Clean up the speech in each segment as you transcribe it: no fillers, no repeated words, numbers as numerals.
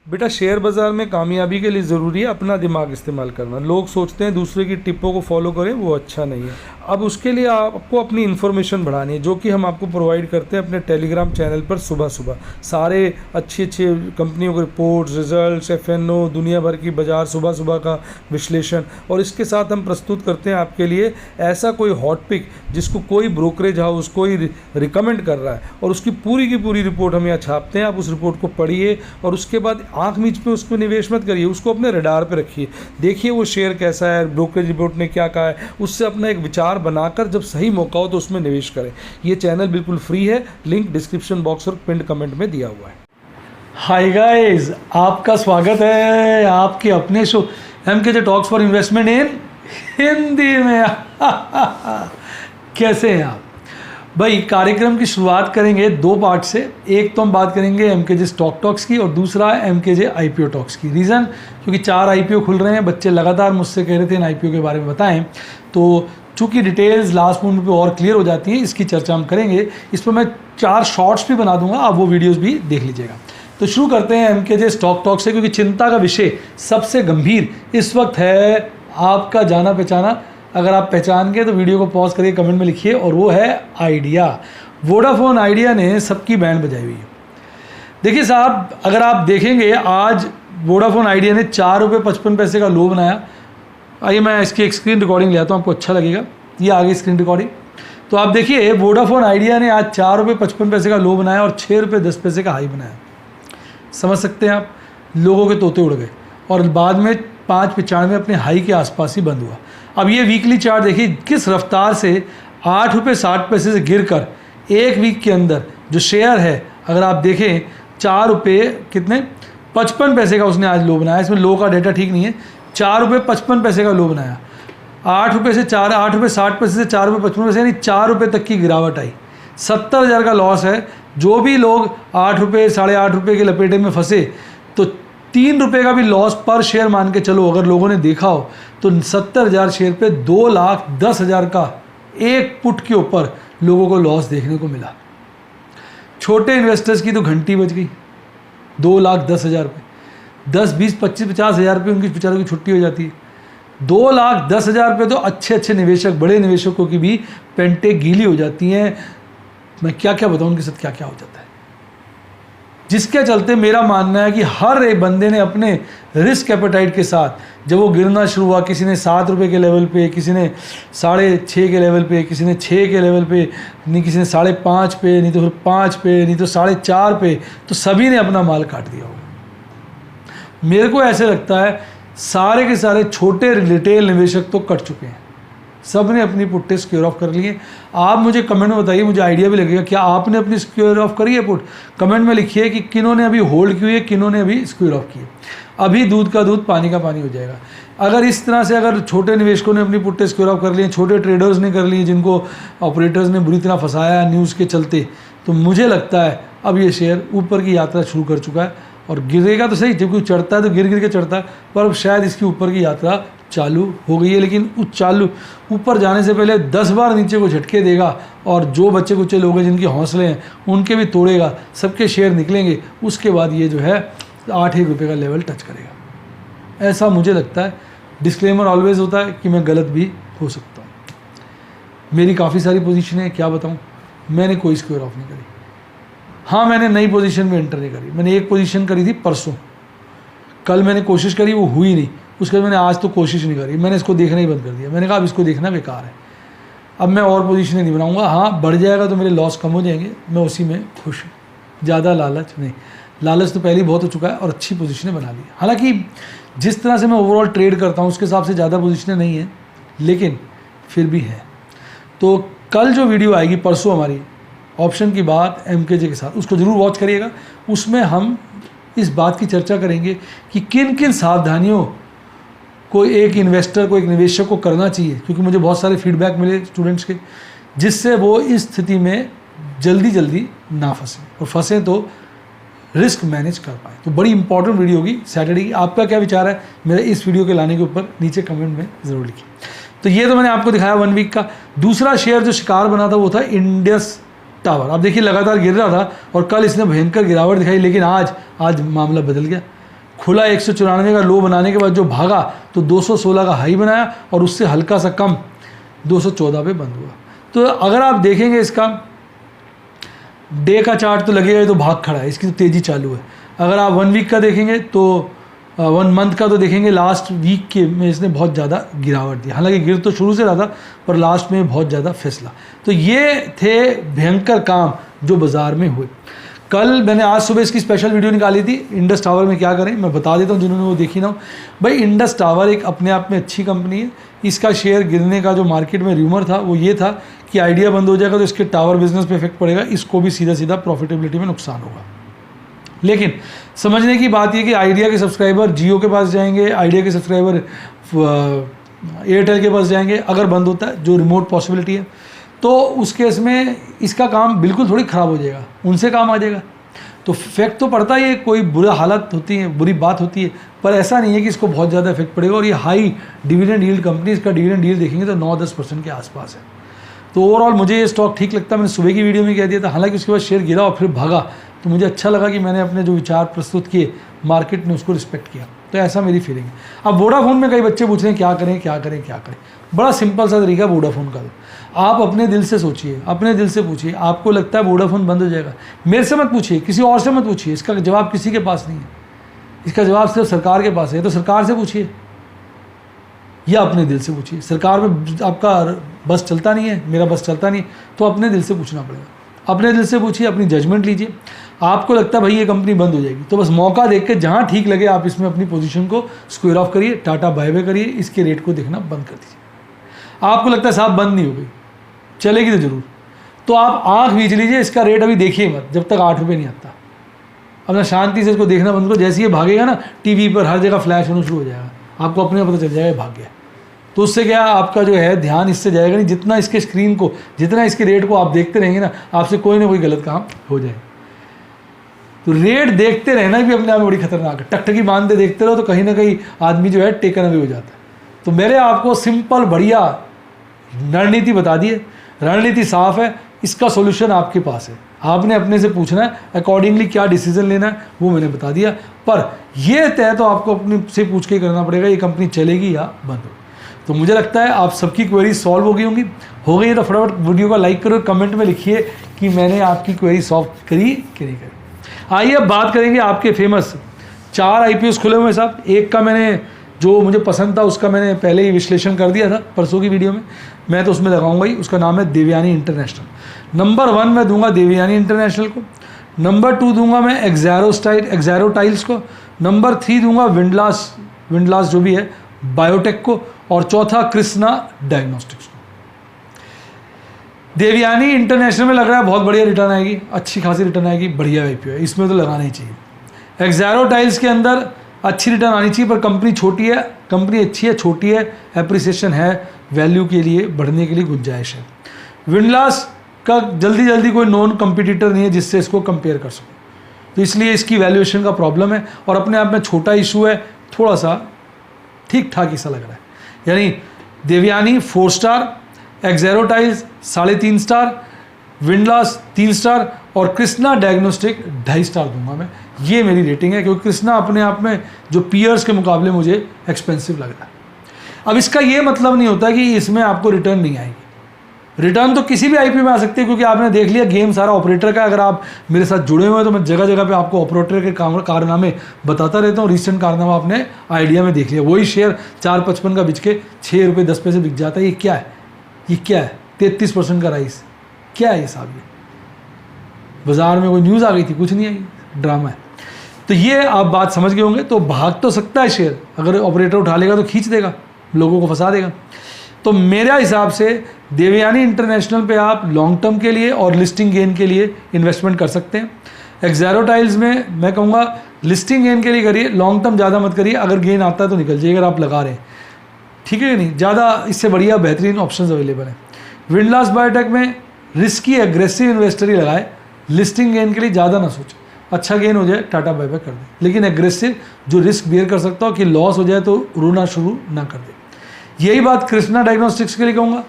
बेटा शेयर बाज़ार में कामयाबी के लिए ज़रूरी है अपना दिमाग इस्तेमाल करना। लोग सोचते हैं दूसरे की टिप्पों को फॉलो करें, वो अच्छा नहीं है। अब उसके लिए आपको अपनी इन्फॉर्मेशन बढ़ानी है, जो कि हम आपको प्रोवाइड करते हैं अपने टेलीग्राम चैनल पर सुबह सुबह। सारे अच्छी अच्छी कंपनियों के रिपोर्ट्स, रिजल्ट्स, FNO, दुनिया भर की बाज़ार सुबह सुबह का विश्लेषण, और इसके साथ हम प्रस्तुत करते हैं आपके लिए ऐसा कोई हॉट पिक जिसको कोई ब्रोकरेज हाउस कोई रिकमेंड कर रहा है, और उसकी पूरी की पूरी रिपोर्ट हम यहाँ छापते हैं। आप उस रिपोर्ट को पढ़िए और उसके बाद आंख मीच पे उसको निवेश मत करिए, उसको अपने रडार पे रखिए, देखिए वो शेयर कैसा है, ब्रोकरेज रिपोर्ट ने क्या कहा है, उससे अपना एक विचार बनाकर जब सही मौका हो तो उसमें निवेश करें। ये चैनल बिल्कुल फ्री है, लिंक डिस्क्रिप्शन बॉक्स और पिन कमेंट में दिया हुआ है। हाय गाइस, आपका स्वागत है आपके अपने show MKJ talks for investment इन हिंदी में। कैसे हैं आप भाई? कार्यक्रम की शुरुआत करेंगे दो पार्ट से। एक तो हम बात करेंगे MKJ स्टॉक टॉक्स की, और दूसरा MKJ IPO टॉक्स की। रीज़न क्योंकि 4 IPO खुल रहे हैं, बच्चे लगातार मुझसे कह रहे थे इन IPO के बारे में बताएं, तो चूँकि डिटेल्स लास्ट मोमेंट पे और क्लियर हो जाती हैं, इसकी चर्चा हम करेंगे। इस पर मैं 4 शॉर्ट्स भी बना दूंगा, आप वो वीडियोज़ भी देख लीजिएगा। तो शुरू करते हैं MKJ स्टॉक टॉक से, क्योंकि चिंता का विषय सबसे गंभीर इस वक्त है आपका जाना पहचाना। अगर आप पहचान गए तो वीडियो को पॉज करिए, कमेंट में लिखिए, और वो है आइडिया। वोडाफोन आइडिया ने सबकी बैंड बजाई हुई है। देखिए साहब, अगर आप देखेंगे आज वोडाफोन आइडिया ने 4 रुपये 55 पैसे का लो बनाया। आइए मैं इसकी एक स्क्रीन रिकॉर्डिंग ले आता हूँ, आपको अच्छा लगेगा। ये आ गई स्क्रीन रिकॉर्डिंग। तो आप देखिए वोडाफोन आइडिया ने आज 4 रुपये 55 पैसे का लो बनाया और 6 रुपये 10 पैसे का हाई बनाया। समझ सकते हैं आप, लोगों के तोते उड़ गए, और बाद में 5.95 अपने हाई के आसपास ही बंद हुआ। अब ये वीकली चार्ट देखिए किस रफ्तार से 8 रुपये 60 पैसे से गिरकर एक वीक के अंदर जो शेयर है, अगर आप देखें 4 रुपये कितने 55 पैसे का उसने आज लो बनाया। इसमें लो का डेटा ठीक नहीं है। 4 रुपये 55 पैसे का लो बनाया। 8 रुपये 60 पैसे से 4 रुपये 55 पैसे, यानी 4 रुपये तक की गिरावट आई। 70,000 का लॉस है। जो भी लोग 8 रुपये 8.5 रुपये के लपेटे में फंसे, तो 3 रुपये का भी लॉस पर शेयर मान के चलो, अगर लोगों ने देखा हो तो 70,000 शेयर पे 2,10,000 का एक पुट के ऊपर लोगों को लॉस देखने को मिला। छोटे इन्वेस्टर्स की तो घंटी बज गई। 2,10,000 रुपये, 10, 20, 25, 50,000 रुपये उनकी बेचारों की छुट्टी हो जाती है। 2,10,000 रुपये तो अच्छे अच्छे निवेशक, बड़े निवेशकों की भी पेंटें गीली हो जाती हैं। मैं क्या क्या बताऊँ उनके साथ क्या क्या हो जाता है, जिसके चलते मेरा मानना है कि हर एक बंदे ने अपने रिस्क एपेटाइट के साथ, जब वो गिरना शुरू हुआ, किसी ने 7 रुपये के लेवल पे, किसी ने 6.5 के लेवल पे, किसी ने 6 के लेवल पे, नहीं किसी ने 5.5 पे, नहीं तो फिर 5 पे, नहीं तो 4.5 पे, तो सभी ने अपना माल काट दिया होगा। मेरे को ऐसे लगता है सारे के सारे छोटे रिटेल निवेशक तो कट चुके हैं, सब ने अपनी पुट्टे सिक्योर ऑफ कर लिए। आप मुझे कमेंट में बताइए, मुझे आइडिया भी लगेगा, क्या आपने अपनी सिक्योर ऑफ करी है पुट? कमेंट में लिखिए कि किन्होंने अभी होल्ड की हुई है, किन्होंने अभी सिक्योर ऑफ की है। अभी दूध का दूध पानी का पानी हो जाएगा। अगर इस तरह से अगर छोटे निवेशकों ने अपनी पुट्टे सिक्योर ऑफ कर लिए, छोटे ट्रेडर्स ने कर लिए, जिनको ऑपरेटर्स ने बुरी तरह फंसाया न्यूज़ के चलते, तो मुझे लगता है अब ये शेयर ऊपर की यात्रा शुरू कर चुका है। और गिरेगा तो सही, जब कोई चढ़ता है तो गिर गिर के चढ़ता है, पर अब शायद इसकी ऊपर की यात्रा चालू हो गई है। लेकिन ऊपर जाने से पहले 10 बार नीचे को झटके देगा, और जो बच्चे कुच्चे लोग हैं जिनके हौसले हैं उनके भी तोड़ेगा, सबके शेयर निकलेंगे। उसके बाद ये जो है 8-1 रुपये का लेवल टच करेगा, ऐसा मुझे लगता है। डिस्क्लेमर ऑलवेज होता है कि मैं गलत भी हो सकता हूँ। मेरी काफ़ी सारी पोजीशन है, क्या बताऊँ, मैंने कोई स्क्वायर ऑफ नहीं करी। हाँ, मैंने नई पोजीशन में एंटर नहीं करी। मैंने एक पोजीशन करी थी परसों, कल मैंने कोशिश करी, वो हुई नहीं। उसके बाद मैंने आज तो कोशिश नहीं करी, मैंने इसको देखना ही बंद कर दिया। मैंने कहा अब इसको देखना बेकार है, अब मैं और पोजीशनें नहीं बनाऊंगा। हाँ, बढ़ जाएगा तो मेरे लॉस कम हो जाएंगे, मैं उसी में खुश हूँ। ज़्यादा लालच नहीं, लालच तो पहले ही बहुत हो चुका है, और अच्छी पोजीशनें बना ली। हालांकि जिस तरह से मैं ओवरऑल ट्रेड करता हूँ उसके हिसाब से ज़्यादा पोजीशनें नहीं हैं, लेकिन फिर भी है। तो कल जो वीडियो आएगी परसों हमारी ऑप्शन की बात MKJ के साथ, उसको ज़रूर वॉच करिएगा। उसमें हम इस बात की चर्चा करेंगे कि किन किन सावधानियों को एक इन्वेस्टर को, एक निवेशक को करना चाहिए, क्योंकि मुझे बहुत सारे फीडबैक मिले स्टूडेंट्स के, जिससे वो इस स्थिति में जल्दी ना फंसे, और फंसे तो रिस्क मैनेज कर पाए। तो बड़ी इंपॉर्टेंट वीडियो होगी सैटरडे की। आपका क्या विचार है मेरे इस वीडियो के लाने के ऊपर, नीचे कमेंट में ज़रूर लिखिए। तो ये तो मैंने आपको दिखाया 1 वीक का। दूसरा शेयर जो शिकार बना था वो था इंडस टावर। आप देखिए लगातार गिर रहा था, और कल इसने भयंकर गिरावट दिखाई, लेकिन आज मामला बदल गया। खुला 194 का लो बनाने के बाद जो भागा तो 216 का हाई बनाया और उससे हल्का सा कम 214 पे बंद हुआ। तो अगर आप देखेंगे इसका डे का चार्ट तो लगेगा तो भाग खड़ा है, इसकी तो तेज़ी चालू है। अगर आप 1 वीक का देखेंगे तो 1 मंथ का तो देखेंगे लास्ट वीक के में इसने बहुत ज़्यादा गिरावट दी। हालांकि गिर तो शुरू से रहा था पर लास्ट में बहुत ज़्यादा फिसला। तो ये थे भयंकर काम जो बाज़ार में हुए। कल मैंने आज सुबह इसकी स्पेशल वीडियो निकाली थी, इंडस टावर में क्या करें, मैं बता देता हूँ जिन्होंने वो देखी ना हो। भाई इंडस टावर एक अपने आप में अच्छी कंपनी है। इसका शेयर गिरने का जो मार्केट में र्यूमर था वो ये था कि आइडिया बंद हो जाएगा तो इसके टावर बिजनेस पे इफेक्ट पड़ेगा, इसको भी सीधा सीधा प्रॉफिटेबिलिटी में नुकसान होगा। लेकिन समझने की बात यह कि आइडिया के सब्सक्राइबर जियो के पास जाएंगे, आइडिया के सब्सक्राइबर एयरटेल के पास जाएंगे अगर बंद होता है, जो रिमोट पॉसिबिलिटी है। तो उस केस में इसका काम बिल्कुल थोड़ी ख़राब हो जाएगा, उनसे काम आ जाएगा। तो इफेक्ट तो पड़ता ही है, कोई बुरा हालत होती है, बुरी बात होती है, पर ऐसा नहीं है कि इसको बहुत ज़्यादा इफेक्ट पड़ेगा। और ये हाई डिविडेंड यील्ड कंपनी, इसका डिविडेंड यील्ड देखेंगे तो 9-10% के आसपास है। तो ओवरऑल मुझे ये स्टॉक ठीक लगता है। मैंने सुबह की वीडियो में कह दिया था, हालांकि उसके बाद शेयर गिरा और फिर भागा, तो मुझे अच्छा लगा कि मैंने अपने जो विचार प्रस्तुत किए मार्केट ने उसको रिस्पेक्ट किया। तो ऐसा मेरी फीलिंग है। अब वोडाफोन में कई बच्चे पूछ रहे हैं क्या करें क्या करें क्या करें। बड़ा सिंपल सा तरीका वोडाफोन का। आप अपने दिल से सोचिए, अपने दिल से पूछिए, आपको लगता है वोडाफोन बंद हो जाएगा? मेरे से मत पूछिए, किसी और से मत पूछिए, इसका जवाब किसी के पास नहीं है, इसका जवाब सिर्फ सरकार के पास है। तो सरकार से पूछिए या अपने दिल से पूछिए। सरकार में आपका बस चलता नहीं है, मेरा बस चलता नहीं, तो अपने दिल से पूछना पड़ेगा। अपने दिल से पूछिए, अपनी जजमेंट लीजिए। आपको लगता है भाई ये कंपनी बंद हो जाएगी, तो बस मौका देख के जहाँ ठीक लगे आप इसमें अपनी पोजीशन को स्क्वायर ऑफ करिए, टाटा बाय बाय करिए, इसके रेट को देखना बंद कर दीजिए। आपको लगता है साहब बंद नहीं हो गई, चलेगी तो जरूर, तो आप आँख बीच लीजिए, इसका रेट अभी देखिए मत जब तक 8 रुपये नहीं आता। अपना शांति से इसको देखना बंद करो। जैसे ये भागेगा ना, टीवी पर हर जगह फ्लैश होना शुरू हो जाएगा, आपको अपने पता चल जाएगा भाग गया। तो उससे क्या आपका जो है ध्यान इससे जाएगा नहीं। जितना इसके स्क्रीन को, जितना इसके रेट को आप देखते रहेंगे ना, आपसे कोई ना कोई गलत काम हो जाए। तो रेट देखते रहना भी अपने आप में बड़ी खतरनाक है। टकटकी बांधते देखते रहो तो कहीं ना कहीं आदमी जो है टेकन अवे हो जाता है। तो मैंने आपको सिंपल बढ़िया रणनीति बता दी है, रणनीति साफ है, इसका सॉल्यूशन आपके पास है। आपने अपने से पूछना है अकॉर्डिंगली क्या डिसीजन लेना है, वो मैंने बता दिया। पर यह तय तो आपको अपने से पूछ के करना पड़ेगा, ये कंपनी चलेगी या बंद होगी। तो मुझे लगता है आप सबकी क्वेरी सॉल्व हो गई होंगी। हो गई तो फटाफट वीडियो को लाइक करो, कमेंट में लिखिए कि मैंने आपकी क्वेरी सॉल्व करी कि नहीं करी। आइए अब बात करेंगे आपके फेमस 4 IPOs खुले हुए हैं साहब। एक का मैंने जो मुझे पसंद था उसका मैंने पहले ही विश्लेषण कर दिया था परसों की वीडियो में, मैं तो उसमें लगाऊंगा ही। उसका नाम है देवयानी इंटरनेशनल। नंबर 1 मैं दूंगा देवयानी इंटरनेशनल को, नंबर 2 दूंगा मैं एक्सैरो टाइल्स को, नंबर 3 दूंगा विंडलास जो भी है बायोटेक को, और चौथा कृष्णा डायग्नोस्टिक्स को। देवयानी इंटरनेशनल में लग रहा है बहुत बढ़िया रिटर्न आएगी, अच्छी खासी रिटर्न आएगी, बढ़िया IPO है, इसमें तो लगाना ही चाहिए। एक्सैरो टाइल्स के अंदर अच्छी रिटर्न आनी चाहिए, पर कंपनी छोटी है, कंपनी अच्छी है, छोटी है, एप्रिसिएशन है, वैल्यू के लिए बढ़ने के लिए गुंजाइश है। विंडलास का जल्दी कोई नॉन कंपिटिटर नहीं है जिससे इसको कंपेयर कर सको, तो इसलिए इसकी वैल्यूएशन का प्रॉब्लम है और अपने आप में छोटा इशू है, थोड़ा सा ठीक ठाक सा लग रहा है। यानी Devyani 4 star, Exxaro tiles 3.5 star, Windlass 3 star और कृष्णा डायग्नोस्टिक 2.5 स्टार दूंगा मैं। ये मेरी रेटिंग है, क्योंकि कृष्णा अपने आप में जो पीयर्स के मुकाबले मुझे एक्सपेंसिव लग रहा है। अब इसका ये मतलब नहीं होता कि इसमें आपको रिटर्न नहीं आएगी। रिटर्न तो किसी भी IPO में आ सकती है, क्योंकि आपने देख लिया गेम सारा ऑपरेटर का। अगर आप मेरे साथ जुड़े हुए हैं तो मैं जगह जगह पे आपको ऑपरेटर के कारनामे बताता रहता हूँ। रिसेंट कारनामा आपने आइडिया में देख लिया, वही शेयर 4.55 का बिक के 6 रुपये 10 पैसे बिक जाता है। ये क्या है, ये क्या है? 33% का राइस, क्या है ये साहब? ये बाजार में कोई न्यूज़ आ गई थी? कुछ नहीं आई, ड्रामा है। तो ये आप बात समझ गए होंगे। तो भाग तो सकता है शेयर, अगर ऑपरेटर उठा लेगा तो खींच देगा, लोगों को फंसा देगा। तो मेरा हिसाब से देवयानी इंटरनेशनल पे आप लॉन्ग टर्म के लिए और लिस्टिंग गेन के लिए इन्वेस्टमेंट कर सकते हैं। एक्सैरो टाइल्स में मैं कहूँगा लिस्टिंग गेन के लिए करिए, लॉन्ग टर्म ज़्यादा मत करिए। अगर गेन आता है तो निकल जाइए, अगर आप लगा रहे हैं, ठीक है कि नहीं? ज़्यादा इससे बढ़िया बेहतरीन ऑप्शंस अवेलेबल हैं। विंडलास बायोटेक में रिस्की एग्रेसिव इन्वेस्टर ही लगाए, लिस्टिंग गेन के लिए ज़्यादा ना सोचे। अच्छा गेन हो जाए टाटा बाय बाय कर दे, लेकिन एग्रेसिव जो रिस्क बियर कर सकता हो कि लॉस हो जाए तो रोना शुरू ना कर दे। यही बात कृष्णा डायग्नोस्टिक्स के लिए कहूँगा।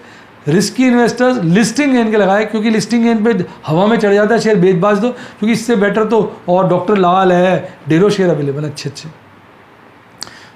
रिस्की इन्वेस्टर्स लिस्टिंग गेन के लगाए, क्योंकि लिस्टिंग गेन पे हवा में चढ़ जाता है शेयर, बेच बाज दो, क्योंकि इससे बेटर तो और डॉक्टर लाल है, ढेरों शेयर अवेलेबल अच्छे।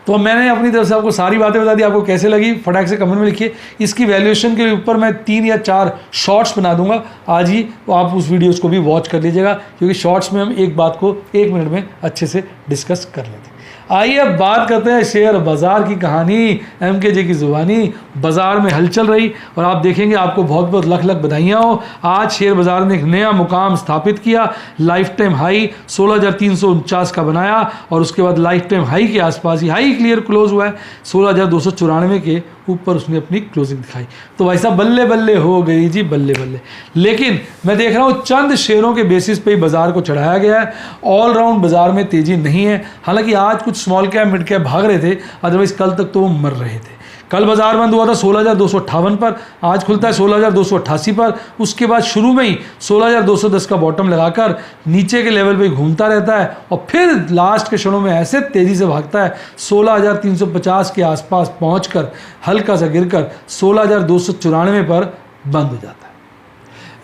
तो मैंने अपनी तरफ से आपको सारी बातें बता दी, आपको कैसे लगी फटाक से कमेंट में लिखिए। इसकी वैल्यूएशन के ऊपर मैं 3 या 4 शॉर्ट्स बना दूंगा आज ही, तो आप उस वीडियोस को भी वॉच कर लीजिएगा, क्योंकि शॉर्ट्स में हम एक बात को 1 मिनट में अच्छे से डिस्कस कर लेते हैं। आइए अब बात करते हैं शेयर बाज़ार की कहानी, MKJ की ज़ुबानी। बाज़ार में हलचल रही और आप देखेंगे, आपको बहुत बहुत लख लख बधाइयाँ हो। आज शेयर बाज़ार ने एक नया मुकाम स्थापित किया, लाइफ टाइम हाई 16,349 का बनाया और उसके बाद लाइफ टाइम हाई के आसपास ही हाई क्लियर क्लोज हुआ है 16,294 के ऊपर उसने अपनी क्लोजिंग दिखाई। तो भाई साहब बल्ले बल्ले हो गई जी, बल्ले बल्ले। लेकिन मैं देख रहा हूँ चंद शेयरों के बेसिस पे ही बाजार को चढ़ाया गया है, ऑलराउंड बाजार में तेजी नहीं है। हालांकि आज कुछ स्मॉल कैप मिड कैप भाग रहे थे, अदरवाइज कल तक तो वो मर रहे थे। कल बाजार बंद हुआ था 16,258 पर, आज खुलता है 16,288 पर। उसके बाद शुरू में ही 16,210 का बॉटम लगाकर नीचे के लेवल पे घूमता रहता है और फिर लास्ट के क्षणों में ऐसे तेज़ी से भागता है 16,350 के आसपास पहुंचकर हल्का सा गिरकर 16,294 पर बंद हो जाता है।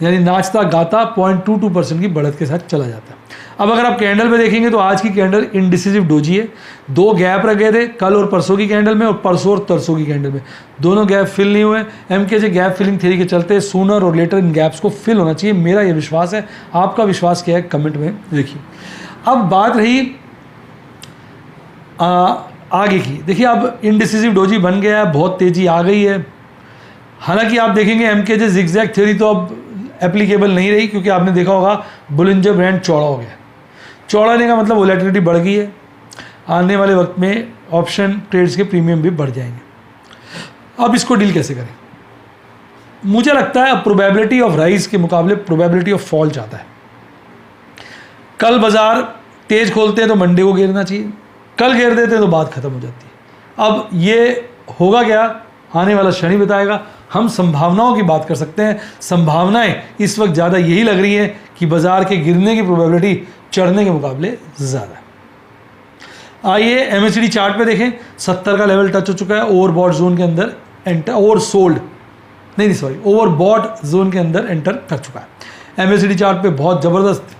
यानी नाचता गाता 0.22% की बढ़त के साथ चला जाता है। अब अगर आप कैंडल पे देखेंगे तो आज की कैंडल इंडिसिसिव डोजी है। 2 गैप रखे थे कल और परसों की कैंडल में, और परसों और तरसों की कैंडल में दोनों गैप फिल नहीं हुए। MKJ गैप फिलिंग थ्योरी के चलते सूनर और लेटर इन गैप्स को फिल होना चाहिए, मेरा ये विश्वास है। आपका विश्वास क्या है कमेंट में लिखिए। अब बात रही आगे की। देखिए अब इंडिसिसिव डोजी बन गया है, बहुत तेज़ी आ गई है। हालांकि आप देखेंगे MKJ जिगजैग थ्योरी तो अब एप्लीकेबल नहीं रही, क्योंकि आपने देखा होगा बुलिंजर बैंड चौड़ा हो गया। चौड़ा होने का मतलब वोलेटिलिटी बढ़ गई है। आने वाले वक्त में ऑप्शन ट्रेड्स के प्रीमियम भी बढ़ जाएंगे। अब इसको डील कैसे करें? मुझे लगता है प्रोबेबिलिटी ऑफ राइज के मुकाबले प्रोबेबिलिटी ऑफ फॉल ज़्यादा है। कल बाजार तेज खोलते हैं तो मंडे को गिरना चाहिए, कल गिर देते हैं तो बात खत्म हो जाती है। अब ये होगा क्या, आने वाला क्षण ही बताएगा। हम संभावनाओं की बात कर सकते हैं। संभावनाएं इस वक्त ज़्यादा यही लग रही है कि बाजार के गिरने की प्रोबेबिलिटी चढ़ने के मुकाबले ज़्यादा है। आइए MACD चार्ट पे देखें, 70 का लेवल टच हो चुका है, ओवरबॉट जोन के अंदर एंटर, ओवरबॉट जोन के अंदर एंटर कर चुका है। MACD चार्ट पे बहुत ज़बरदस्त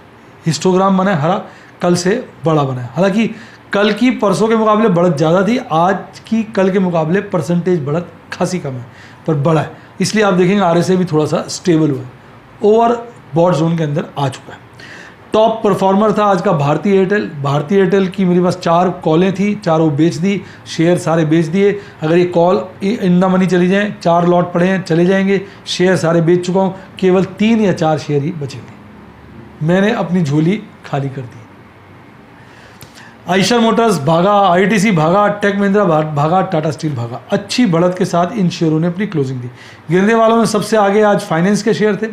हिस्टोग्राम बना है, हरा कल से बड़ा बना है। हालांकि कल की परसों के मुकाबले बढ़त ज़्यादा थी, आज की कल के मुकाबले परसेंटेज बढ़त खासी कम है पर बड़ा है। इसलिए आप देखेंगे RSI भी थोड़ा सा स्टेबल हुआ है, ओवरबॉट जोन के अंदर आ चुका है। टॉप परफॉर्मर था आज का भारती एयरटेल। भारती एयरटेल की मेरे पास 4 कॉलें थी, चारों बेच दी, शेयर सारे बेच दिए। अगर ये कॉल इन द मनी चली जाएँ, 4 लॉट पड़े हैं चले जाएंगे, शेयर सारे बेच चुका हूँ, केवल 3 या 4 शेयर ही बचेंगे। मैंने अपनी झोली खाली कर दी। आइशर मोटर्स भागा, ITC भागा, टेक महिंद्रा भागा, टाटा स्टील भागा। अच्छी बढ़त के साथ इन शेयरों ने अपनी क्लोजिंग दी। गिरने वालों में सबसे आगे आज फाइनेंस के शेयर थे।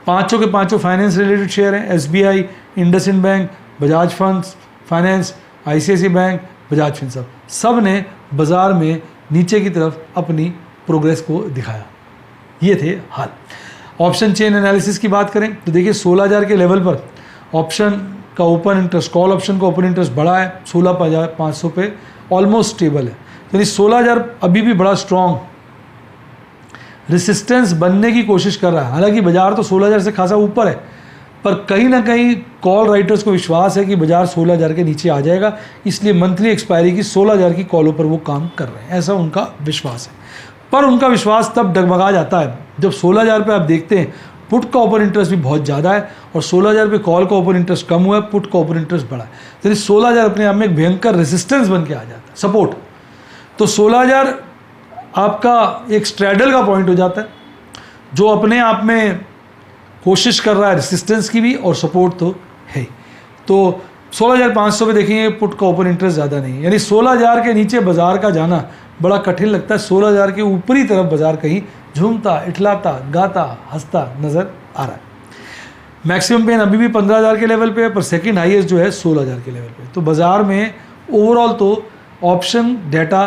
पांचों के पांचों फाइनेंस रिलेटेड शेयर हैं। SBI, IndusInd bank, Bajaj funds finance, ICICI bank, Bajaj Finserv, सब ने बाजार में नीचे की तरफ अपनी प्रोग्रेस को दिखाया। ये थे हाल। ऑप्शन चेन एनालिसिस की बात करें तो देखिए 16,000 के लेवल पर ऑप्शन का ओपन इंटरेस्ट, कॉल ऑप्शन का ओपन इंटरेस्ट बढ़ा है 16,500 पे, ऑलमोस्ट स्टेबल है। तो 16,000 अभी भी बड़ा स्ट्रॉन्ग रेसिस्टेंस बनने की कोशिश कर रहा है। हालांकि बाजार तो 16,000 से खासा ऊपर है, पर कहीं ना कहीं कॉल राइटर्स को विश्वास है कि बाजार 16,000 के नीचे आ जाएगा, इसलिए मंथली एक्सपायरी की 16,000 की कॉलों पर वो काम कर रहे हैं, ऐसा उनका विश्वास है। पर उनका विश्वास तब डगमगा जाता है जब 16,000 पे आप देखते हैं पुट का ओपन इंटरेस्ट भी बहुत ज़्यादा है और 16,000 पे कॉल का ओपन इंटरेस्ट कम हुआ है, पुट का ओपन इंटरेस्ट बढ़ा है। तो 16,000 अपने आप में एक भयंकर रेजिस्टेंस बन के आ जाता है, सपोर्ट। तो 16,000 आपका एक स्ट्रैडल का पॉइंट हो जाता है, जो अपने आप में कोशिश कर रहा है रेजिस्टेंस की भी और सपोर्ट तो है। तो 16,500 पे देखेंगे पुट का ओपन इंटरेस्ट ज़्यादा नहीं है, यानी 16,000 के नीचे बाजार का जाना बड़ा कठिन लगता है। 16,000 के ऊपरी तरफ बाजार कहीं झूमता, इठलाता, गाता, हंसता नज़र आ रहा है। मैक्सिमम पेन अभी भी 15,000 के लेवल पे है, पर सेकंड हाईएस्ट जो है 16,000 के लेवल पे। तो बाजार में ओवरऑल तो ऑप्शन डेटा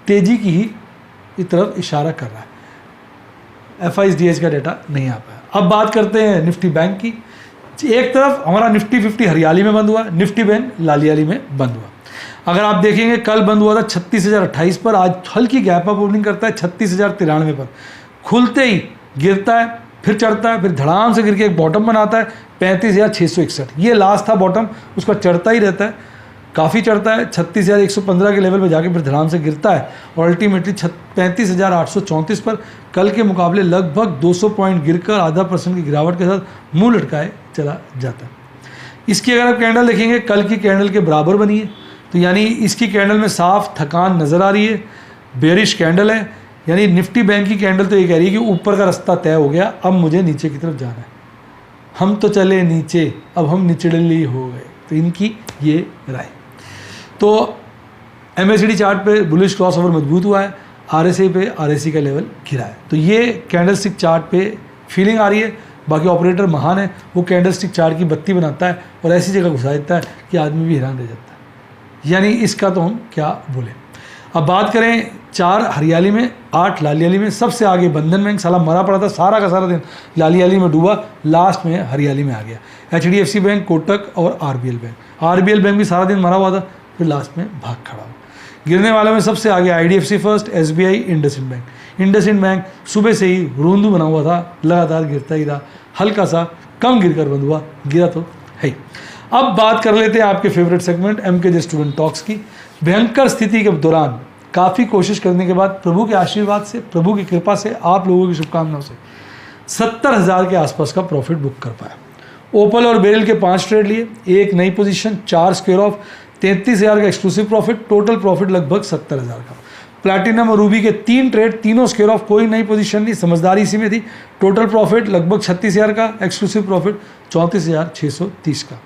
तेज़ी की ही तरफ इशारा कर रहा है। FISDH का डेटा नहीं आ पाया। अब बात करते हैं निफ्टी बैंक की। एक तरफ हमारा निफ्टी 50 हरियाली में बंद हुआ, निफ्टी बैंक लालियाली में बंद हुआ। अगर आप देखेंगे कल बंद हुआ था 36,028 पर, आज हल्की गैप अप ओपनिंग करता है 36,093 पर, खुलते ही गिरता है, फिर चढ़ता है, फिर धड़ाम से गिर के एक बॉटम बनाता है 35,661। ये लास्ट था बॉटम, उसका चढ़ता ही रहता है काफ़ी चढ़ता है, 36,115 के लेवल पर जाके फिर धड़ाम से गिरता है और अल्टीमेटली 35,834 पर कल के मुकाबले लगभग 200 पॉइंट गिरकर 0.5% की गिरावट के साथ मुंह लटकाए चला जाता है। इसकी अगर आप कैंडल देखेंगे कल की कैंडल के बराबर बनी है, तो यानी इसकी कैंडल में साफ थकान नज़र आ रही है, बेरिश कैंडल है। यानी निफ्टी बैंक की कैंडल तो ये कह रही है कि ऊपर का रास्ता तय हो गया, अब मुझे नीचे की तरफ जाना है, हम तो चले नीचे, अब हम निचड़ली हो गए। तो इनकी ये राय। तो MACD चार्ट पे बुलिश क्रॉसओवर मजबूत हुआ है, RSI पे RSI का लेवल गिरा है। तो ये कैंडलस्टिक चार्ट पे फीलिंग आ रही है। बाकी ऑपरेटर महान है, वो कैंडलस्टिक चार्ट की बत्ती बनाता है और ऐसी जगह घुसा देता है कि आदमी भी हैरान रह जाता है। यानी इसका तो हम क्या बोले। अब बात करें 4 हरियाली में, 8 लालियाली में। सबसे आगे बंधन बैंक साला मरा पड़ा था, सारा का सारा दिन लालियाली में डूबा, लास्ट में हरियाली में आ गया। HDFC बैंक, कोटक और RBL बैंक। RBL बैंक भी सारा दिन मरा हुआ था, फिर लास्ट में भाग खड़ा हुआ। गिरने वालों में सबसे आगे IDFC first, SBI, IndusInd bank. IndusInd bank सुबह से ही रोंदू बना हुआ था, लगातार गिरता ही रहा, हल्का सा कम गिरकर बंद हुआ, गिरा तो है ही। अब बात कर लेते हैं आपके favourite segment MKJ student talks की। भयंकर स्थिति के दौरान काफ़ी कोशिश करने के बाद प्रभु के आशीर्वाद से, प्रभु की कृपा से, आप लोगों की शुभकामनाओं से 70,000 के आसपास का प्रॉफिट बुक कर पाया। ओपल और बेरिल के 5 ट्रेड लिए, एक नई पोजीशन, 4 स्क्वायर ऑफ, 33,000 का एक्सक्लूसिव प्रॉफिट, टोटल प्रॉफिट लगभग 70,000 का। प्लैटिनम और रूबी के 3 ट्रेड, तीनों स्क्वायर ऑफ, कोई नई पोजीशन नहीं, समझदारी इसी में थी। टोटल प्रॉफिट लगभग 36,000 का, एक्सक्लूसिव प्रॉफिट 34,630 का।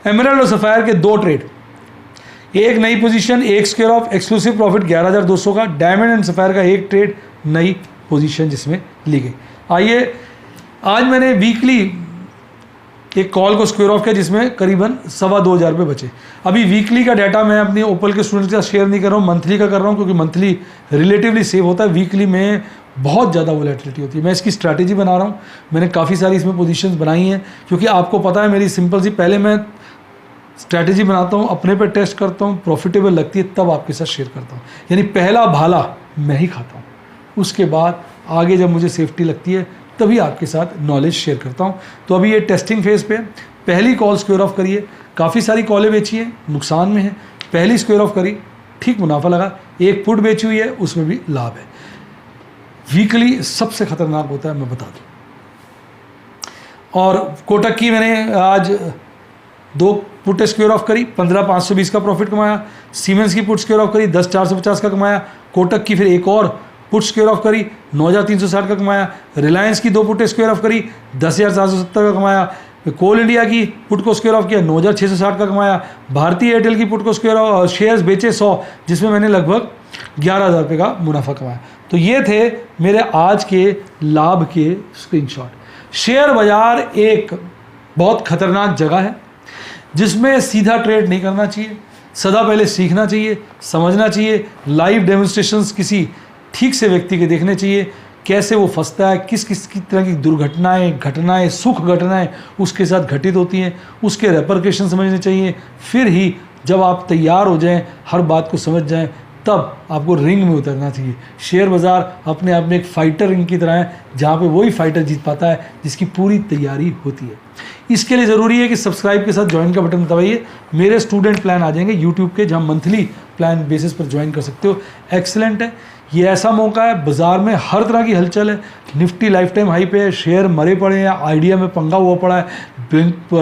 एमराल्ड और सफायर के 2 ट्रेड, एक नई पोजीशन, एक स्क्वायर ऑफ, एक्सक्लूसिव प्रॉफिट 11,200 का। डायमंड एंड सफायर का एक ट्रेड, नई पोजीशन जिसमें ली गई। आइए, आज मैंने वीकली एक कॉल को स्क्वायर ऑफ किया जिसमें करीबन 2,2500 रुपये बचे। अभी वीकली का डाटा मैं अपने ओपल के स्टूडेंट्स के साथ शेयर नहीं कर रहा हूँ, मंथली का कर रहा हूँ, क्योंकि मंथली रिलेटिवली सेव होता है, वीकली में बहुत ज़्यादा वोलेटिलिटी होती है। मैं इसकी स्ट्रैटेजी बना रहा हूँ, मैंने काफ़ी सारी इसमें पोजीशंस बनाई हैं, क्योंकि आपको पता है मेरी सिंपल सी, पहले मैं स्ट्रैटेजी बनाता हूँ, अपने पे टेस्ट करता हूँ, प्रॉफिटेबल लगती है तब आपके साथ शेयर करता हूँ। यानी पहला भाला मैं ही खाता हूँ, उसके बाद आगे जब मुझे सेफ्टी लगती है तभी आपके साथ नॉलेज शेयर करता हूँ। तो अभी ये टेस्टिंग फेज़ पे पहली कॉल स्क्वायर ऑफ करिए, काफ़ी सारी कॉलें बेची हैं, नुकसान में है, पहली स्क्वायर ऑफ करी, ठीक मुनाफा लगा। एक पुट बेची हुई है, उसमें भी लाभ है। वीकली सबसे खतरनाक होता है, मैं बता दूँ। और कोटक की मैंने आज 2 पुट स्क्वायर ऑफ करी, 15,520 का प्रॉफिट कमाया। सीमेंस की पुट स्क्वायर ऑफ करी, 10,450 का कमाया। कोटक की फिर एक और पुट स्क्वायर ऑफ करी, 9,360 का कमाया। रिलायंस की 2 पुट स्क्वायर ऑफ करी, 10,470 का कमाया। कोल इंडिया की पुट को स्क्वायर ऑफ किया, 9,660 का कमाया। भारतीय एयरटेल की पुट को स्क्वायर ऑफ शेयर्स बेचे 100, जिसमें मैंने लगभग 11,000 रुपये का मुनाफा कमाया। तो ये थे मेरे आज के लाभ के स्क्रीनशॉट। शेयर बाजार एक बहुत खतरनाक जगह है जिसमें सीधा ट्रेड नहीं करना चाहिए, सदा पहले सीखना चाहिए, समझना चाहिए, लाइव डेमोन्स्ट्रेशंस किसी ठीक से व्यक्ति के देखने चाहिए, कैसे वो फंसता है, किस किस की तरह की दुर्घटनाएं, घटनाएं, सुख घटनाएं उसके साथ घटित होती हैं, उसके रेपरकेशन समझने चाहिए। फिर ही जब आप तैयार हो जाएं, हर बात को समझ जाएं, तब आपको रिंग में उतरना चाहिए। शेयर बाज़ार अपने आप में एक फाइटर रिंग की तरह है, जहाँ पे वही फाइटर जीत पाता है जिसकी पूरी तैयारी होती है। इसके लिए ज़रूरी है कि सब्सक्राइब के साथ ज्वाइन का बटन दबाइए। मेरे स्टूडेंट प्लान आ जाएंगे यूट्यूब के, जहाँ मंथली प्लान बेसिस पर ज्वाइन कर सकते हो। एक्सेलेंट है, ये ऐसा मौका है, बाज़ार में हर तरह की हलचल है। निफ्टी लाइफ टाइम हाई पे है, शेयर मरे पड़े हैं, आइडिया में पंगा हुआ पड़ा है, bank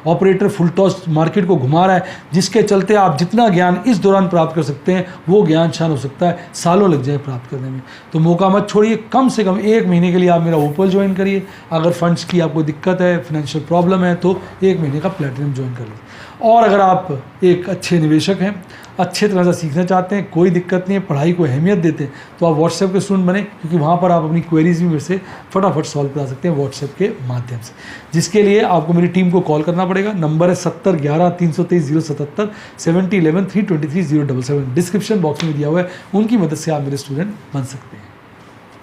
operator full toss market को घुमा रहा है, जिसके चलते आप जितना ज्ञान इस दौरान प्राप्त कर सकते हैं वो ज्ञान शान हो सकता है सालों लग जाए प्राप्त करने में। तो मौका मत छोड़िए, कम से कम 1 महीने के लिए आप मेरा ओपल ज्वाइन करिए। अगर फंड्स की आपको दिक्कत है, फाइनेंशियल प्रॉब्लम है, तो 1 महीने का प्लेटिनम ज्वाइन कर लीजिए। और अगर आप एक अच्छे निवेशक हैं, अच्छे तरह से सीखना चाहते हैं, कोई दिक्कत नहीं है, पढ़ाई को अहमियत देते हैं, तो आप व्हाट्सएप के स्टूडेंट बने, क्योंकि वहाँ पर आप अपनी क्वेरीज भी मेरे से फटाफट सॉल्व करा सकते हैं व्हाट्सएप के माध्यम से। जिसके लिए आपको मेरी टीम को कॉल करना पड़ेगा। नंबर है 7011-323-077, 7011-323-077। डिस्क्रिप्शन बॉक्स में दिया हुआ है, उनकी मदद से आप मेरे स्टूडेंट बन सकते हैं।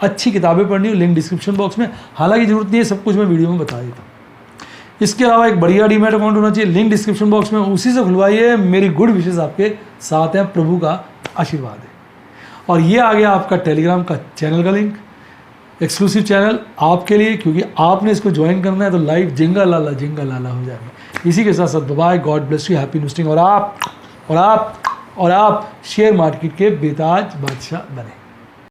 अच्छी किताबें पढ़नी हो, लिंक डिस्क्रिप्शन बॉक्स में, हालांकि ज़रूरत नहीं है, सब कुछ मैं वीडियो में बता देता हूँ। इसके अलावा एक बढ़िया डीमैट अकाउंट होना चाहिए, लिंक डिस्क्रिप्शन बॉक्स में, उसी से खुलवाइए। मेरी गुड विशेष आपके साथ हैं, प्रभु का आशीर्वाद है। और ये आ गया आपका टेलीग्राम का चैनल का लिंक, एक्सक्लूसिव चैनल आपके लिए, क्योंकि आपने इसको ज्वाइन करना है तो लाइव जिंगा लाला हो जाएगा। इसी के साथ साथ bye, God bless you, happy investing. और आप और आप शेयर मार्केट के बेताज बादशाह बने।